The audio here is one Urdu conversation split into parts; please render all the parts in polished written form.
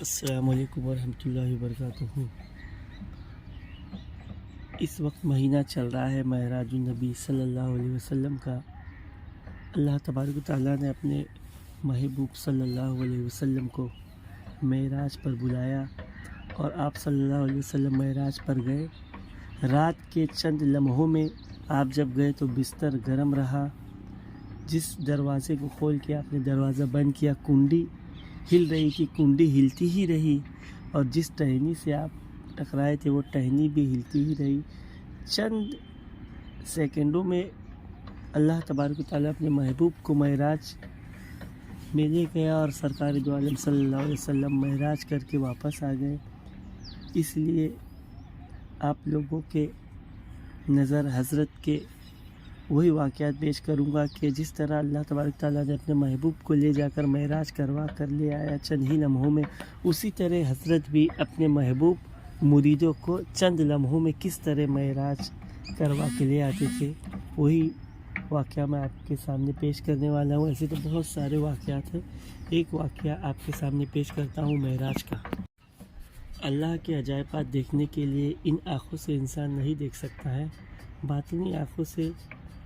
السلام علیکم ورحمۃ اللہ وبرکاتہ۔ اس وقت مہینہ چل رہا ہے معراج النبی صلی اللہ علیہ وسلم کا۔ اللہ تبارک و تعالیٰ نے اپنے محبوب صلی اللہ علیہ وسلم کو معراج پر بلایا اور آپ صلی اللہ علیہ وسلم معراج پر گئے۔ رات کے چند لمحوں میں آپ جب گئے تو بستر گرم رہا۔ جس دروازے کو کھول کے آپ نے دروازہ بند کیا، کنڈی ہل رہی تھی، کنڈی ہلتی ہی رہی، اور جس ٹہنی سے آپ ٹکرائے تھے وہ ٹہنی بھی ہلتی ہی رہی۔ چند سیکنڈوں میں اللہ تبارک و تعالیٰ اپنے محبوب کو معراج میں لے گیا اور سرکار دو عالم صلی اللہ علیہ وسلم معراج کر کے واپس آ گئے۔ اس لیے آپ لوگوں کے نظر حضرت کے وہی واقعات پیش کروں گا کہ جس طرح اللہ تبارک تعالیٰ نے اپنے محبوب کو لے جا کر معراج کروا کر لے آیا چند ہی لمحوں میں، اسی طرح حضرت بھی اپنے محبوب مریدوں کو چند لمحوں میں کس طرح معراج کروا کے لے آتے تھے، وہی واقعہ میں آپ کے سامنے پیش کرنے والا ہوں۔ ایسے تو بہت سارے واقعات ہیں، ایک واقعہ آپ کے سامنے پیش کرتا ہوں معراج کا۔ اللہ کے عجائبات دیکھنے کے لیے ان آنکھوں سے انسان نہیں دیکھ سکتا ہے، باطنی آنکھوں سے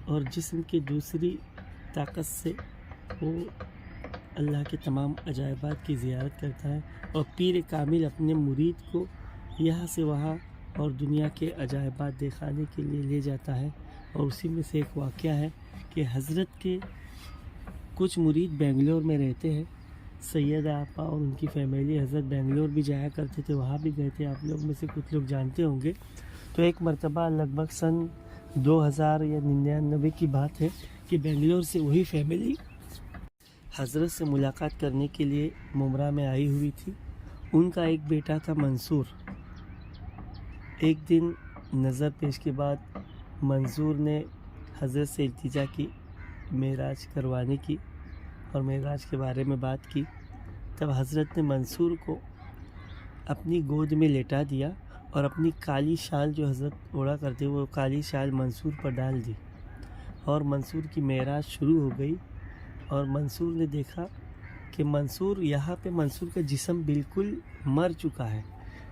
اور جسم کی دوسری طاقت سے وہ اللہ کے تمام عجائبات کی زیارت کرتا ہے، اور پیر کامل اپنے مرید کو یہاں سے وہاں اور دنیا کے عجائبات دکھانے کے لیے لے جاتا ہے۔ اور اسی میں سے ایک واقعہ ہے کہ حضرت کے کچھ مرید بنگلور میں رہتے ہیں، سیدہ آپا اور ان کی فیملی حضرت بنگلور بھی جایا کرتے تھے، وہاں بھی گئے تھے، آپ لوگ میں سے کچھ لوگ جانتے ہوں گے۔ تو ایک مرتبہ لگ بھگ سن 2000 یا 99 کی بات ہے کہ بنگلور سے وہی فیملی حضرت سے ملاقات کرنے کے لیے ممرہ میں آئی ہوئی تھی۔ ان کا ایک بیٹا تھا منصور۔ ایک دن نظر پیش کے بعد منصور نے حضرت سے التجا کی معراج کروانے کی اور معراج کے بارے میں بات کی۔ تب حضرت نے منصور کو اپنی گود میں لیٹا دیا اور اپنی کالی شال جو حضرت اوڑھا کرتے وہ کالی شال منصور پر ڈال دی، اور منصور کی معراج شروع ہو گئی۔ اور منصور نے دیکھا کہ یہاں پہ منصور کا جسم بالکل مر چکا ہے،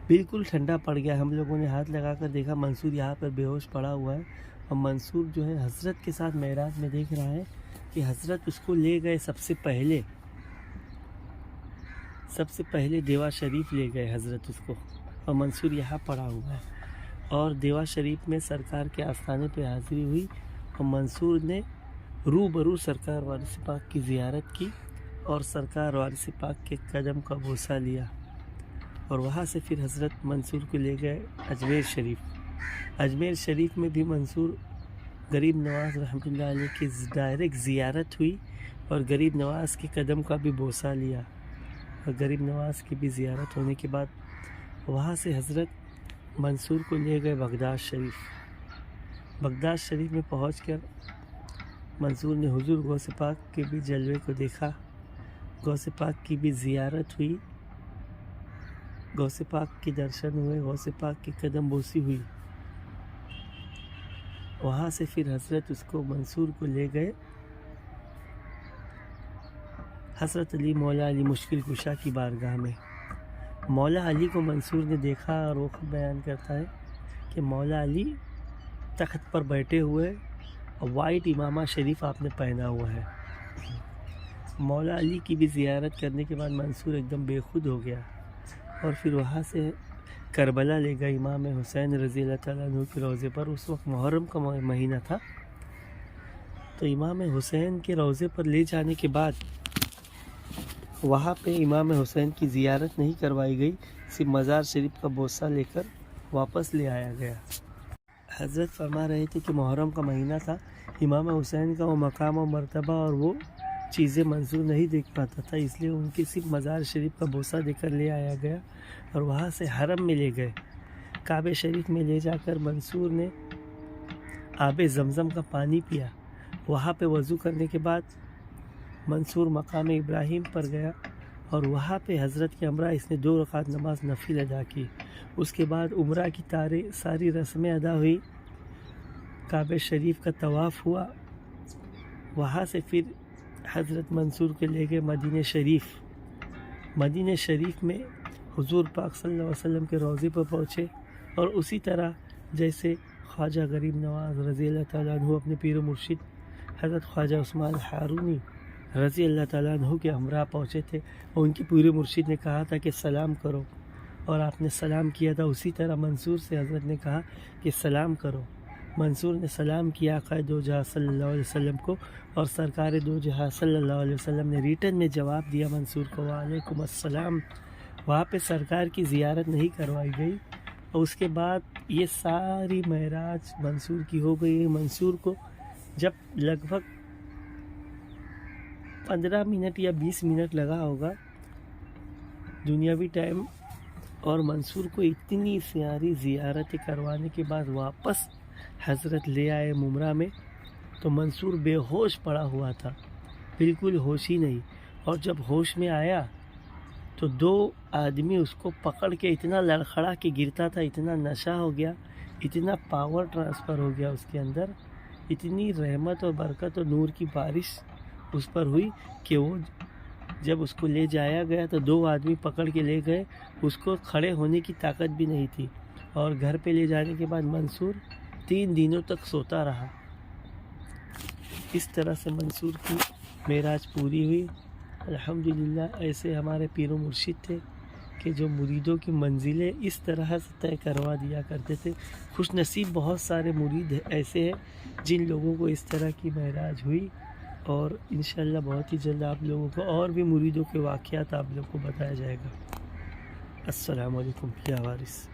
بالکل ٹھنڈا پڑ گیا۔ ہم لوگوں نے ہاتھ لگا کر دیکھا منصور یہاں پر بے ہوش پڑا ہوا ہے، اور منصور جو ہے حضرت کے ساتھ معراج میں دیکھ رہا ہے کہ حضرت اس کو لے گئے سب سے پہلے دیوا شریف لے گئے حضرت اس کو، اور منصور یہاں پڑا ہوا ہے، اور دیوا شریف میں سرکار کے آستانے پہ حاضری ہوئی، اور منصور نے روبرو سرکار وارث پاک کی زیارت کی اور سرکار وارث پاک کے قدم کا بوسہ لیا، اور وہاں سے پھر حضرت منصور کو لے گئے اجمیر شریف۔ اجمیر شریف میں بھی منصور غریب نواز رحمۃ اللہ علیہ کی ڈائریکٹ زیارت ہوئی، اور غریب نواز کے قدم کا بھی بوسہ لیا، اور غریب نواز کی بھی زیارت ہونے کے بعد وہاں سے حضرت منصور کو لے گئے بغداد شریف۔ بغداد شریف میں پہنچ کر منصور نے حضور غوث پاک کے بھی جلوے کو دیکھا، غوث پاک کی بھی زیارت ہوئی، غوث پاک کے درشن ہوئے، غوث پاک کی قدم بوسی ہوئی۔ وہاں سے پھر حضرت اس کو منصور کو لے گئے حضرت علی مولا علی مشکل کشا کی بارگاہ میں۔ مولا علی کو منصور نے دیکھا، اور وہ خود بیان کرتا ہے کہ مولا علی تخت پر بیٹھے ہوئے، وائٹ امامہ شریف آپ نے پہنا ہوا ہے۔ مولا علی کی بھی زیارت کرنے کے بعد منصور ایک دم بے خود ہو گیا، اور پھر وہاں سے کربلا لے گئے امام حسین رضی اللہ تعالیٰ عنہ کے روضے پر۔ اس وقت محرم کا مہینہ تھا، تو امام حسین کے روضے پر لے جانے کے بعد وہاں پہ امام حسین کی زیارت نہیں کروائی گئی، صرف مزار شریف کا بوسہ لے کر واپس لے آیا گیا۔ حضرت فرما رہے تھے کہ محرم کا مہینہ تھا، امام حسین کا وہ مقام و مرتبہ اور وہ چیزیں منظور نہیں دیکھ پاتا تھا، اس لیے ان کی صرف مزار شریف کا بوسہ دے کر لے آیا گیا، اور وہاں سے حرم میں لے گئے۔ کعبہ شریف میں لے جا کر منصور نے آب زمزم کا پانی پیا۔ وہاں پہ وضو کرنے کے بعد منصور مقام ابراہیم پر گیا، اور وہاں پہ حضرت کے ہمراہ اس نے 2 رکعت نماز نفل ادا کی۔ اس کے بعد عمرہ کی ساری رسمیں ادا ہوئی، کعبہ شریف کا طواف ہوا۔ وہاں سے پھر حضرت منصور کے لے گئے مدینہ شریف۔ مدینہ شریف میں حضور پاک صلی اللہ علیہ وسلم کے روضے پر پہنچے، اور اسی طرح جیسے خواجہ غریب نواز رضی اللہ تعالیٰ عنہ اپنے پیر و مرشد حضرت خواجہ عثمان ہارونی رضی اللہ تعالیٰ عنہ کے ہمراہ پہنچے تھے، اور ان کے پیر و مرشد نے کہا تھا کہ سلام کرو، اور آپ نے سلام کیا تھا۔ اسی طرح منصور سے حضرت نے کہا کہ سلام کرو۔ منصور نے سلام کیا آقا دو جہاں صلی اللہ علیہ وسلم کو، اور سرکار دو جہاں صلی اللہ علیہ وسلم نے ریٹن میں جواب دیا منصور کو، وعلیکم السلام۔ وہاں پہ سرکار کی زیارت نہیں کروائی گئی، اور اس کے بعد یہ ساری معراج منصور کی ہو گئی۔ منصور کو جب لگ بھگ 15 منٹ یا 20 منٹ لگا ہوگا دنیاوی ٹائم، اور منصور کو اتنی پیاری زیارتیں کروانے کے بعد واپس حضرت لے آئے ممرہ میں، تو منصور بے ہوش پڑا ہوا تھا، بالکل ہوش ہی نہیں۔ اور جب ہوش میں آیا تو 2 آدمی اس کو پکڑ کے اتنا لڑکھڑا کے گرتا تھا، اتنا نشہ ہو گیا، اتنا پاور ٹرانسفر ہو گیا اس کے اندر، اتنی رحمت اور برکت اور نور کی بارش اس پر ہوئی کہ وہ جب اس کو لے جایا گیا تو 2 آدمی پکڑ کے لے گئے، اس کو کھڑے ہونے کی طاقت بھی نہیں تھی، اور گھر پہ لے جانے کے بعد منصور 3 دنوں تک سوتا رہا۔ اس طرح سے منصور کی معراج پوری ہوئی۔ الحمدللہ ایسے ہمارے پیر و مرشد تھے کہ جو مریدوں کی منزلیں اس طرح سے طے کروا دیا کرتے تھے۔ خوش نصیب بہت سارے مرید ایسے ہیں جن لوگوں کو اس طرح کی معراج ہوئی، اور انشاءاللہ بہت ہی جلد آپ لوگوں کو اور بھی مریدوں کے واقعات آپ لوگ کو بتایا جائے گا۔ السلام علیکم یا وارث۔